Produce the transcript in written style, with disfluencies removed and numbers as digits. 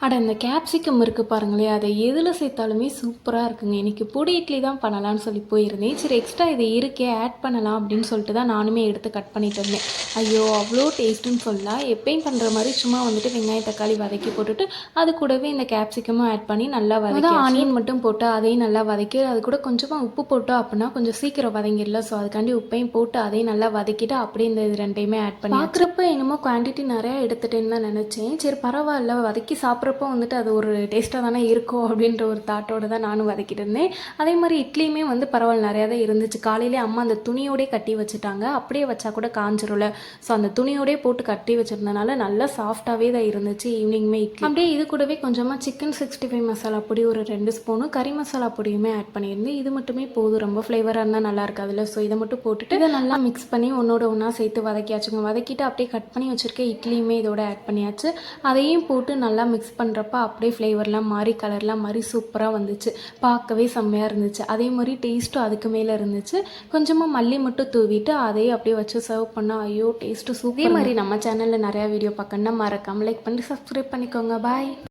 அட இந்த கேப்சிகம் இருக்குது பாருங்களேன், அதை எதில் சேர்த்தாலுமே சூப்பராக இருக்குங்க. இன்றைக்கி பொடி இட்லி தான் பண்ணலான்னு சொல்லி போயிருந்தேன். சரி எக்ஸ்ட்ரா இது இருக்கே ஆட் பண்ணலாம் அப்படின்னு சொல்லிட்டு தான் நானுமே எடுத்து கட் பண்ணிட்டு இருந்தேன். ஐயோ அவ்வளோ டேஸ்ட்டுன்னு சொல்லலாம். எப்பயும் பண்ணுற மாதிரி சும்மா வந்துட்டு வெங்காயம் தக்காளி வதக்கி போட்டுட்டு அது கூடவே இந்த கேப்சிகமும் ஆட் பண்ணி நல்லா வதக்கி ஆனியன் மட்டும் போட்டு அதையும் நல்லா வதக்கி அது கூட கொஞ்சமாக உப்பு போட்டோம் அப்படின்னா கொஞ்சம் சீக்கிரம் வதங்கிடல. ஸோ அதுக்காண்டி உப்பையும் போட்டு அதையும் நல்லா வதக்கிட்டு அப்படியே இந்த இது ரெண்டையுமே ஆட் பண்ணி பார்க்குறப்ப என்னமோ குவான்டிட்டி நிறையா எடுத்துட்டேன்னு தான் நினச்சேன். சரி பரவாயில்ல வதக்கி சாப்பிட்றப்போ வந்துட்டு அது ஒரு டேஸ்ட்டாக தானே இருக்கும் அப்படின்ற ஒரு தாட்டோடு தான் நானும் வதக்கிட்டு இருந்தேன். அதே மாதிரி இட்லியுமே வந்து பரவாயில்ல நிறையா தான் இருந்துச்சு. காலையிலே அம்மா அந்த துணியோடே கட்டி வச்சுட்டாங்க. அப்படியே வச்சா கூட காஞ்சிரும்ல. ஸோ அந்த துணியோடே போட்டு கட்டி வச்சுருந்தனால நல்லா சாஃப்டாகவே தான் இருந்துச்சு. ஈவினிங்குமே இட்லி அப்படியே இது கூடவே கொஞ்சமாக சிக்கன் 65 மசாலா பொடி ஒரு 2 ஸ்பூனும் கறி மசாலா பொடியுமே ஆட் பண்ணியிருந்தேன். இது மட்டுமே போதும், ரொம்ப ஃப்ளேவராக இருந்தால் நல்லா இருக்காதுல்ல. ஸோ இதை மட்டும் போட்டுட்டு இதை நல்லா மிக்ஸ் பண்ணி ஒன்றோட ஒன்றா சேர்த்து வதக்கியாச்சுங்க. வதக்கிட்டு அப்படியே கட் பண்ணி வச்சுருக்க இட்லியுமே இதோட ஆட் பண்ணியாச்சு. அதையும் போட்டு நல்லா மிக்ஸ் பண்ணுறப்ப அப்படியே ஃப்ளேவர்லாம் மாறி கலர்லாம் மாறி சூப்பராக வந்துச்சு. பார்க்கவே செம்மையாக இருந்துச்சு. அதே மாதிரி டேஸ்ட்டும் அதுக்கு மேலே இருந்துச்சு. கொஞ்சமாக மல்லி மட்டும் தூவிட்டு அதையும் அப்படியே வச்சு சர்வ் பண்ணால் ஐயோ டேஸ்ட்டு சூப்பர். இதே மாதிரி நம்ம சேனலில் நிறையா வீடியோ பார்க்கணுன்னா மறக்காமல் லைக் பண்ணி சப்ஸ்கிரைப் பண்ணிக்கோங்க. பாய்.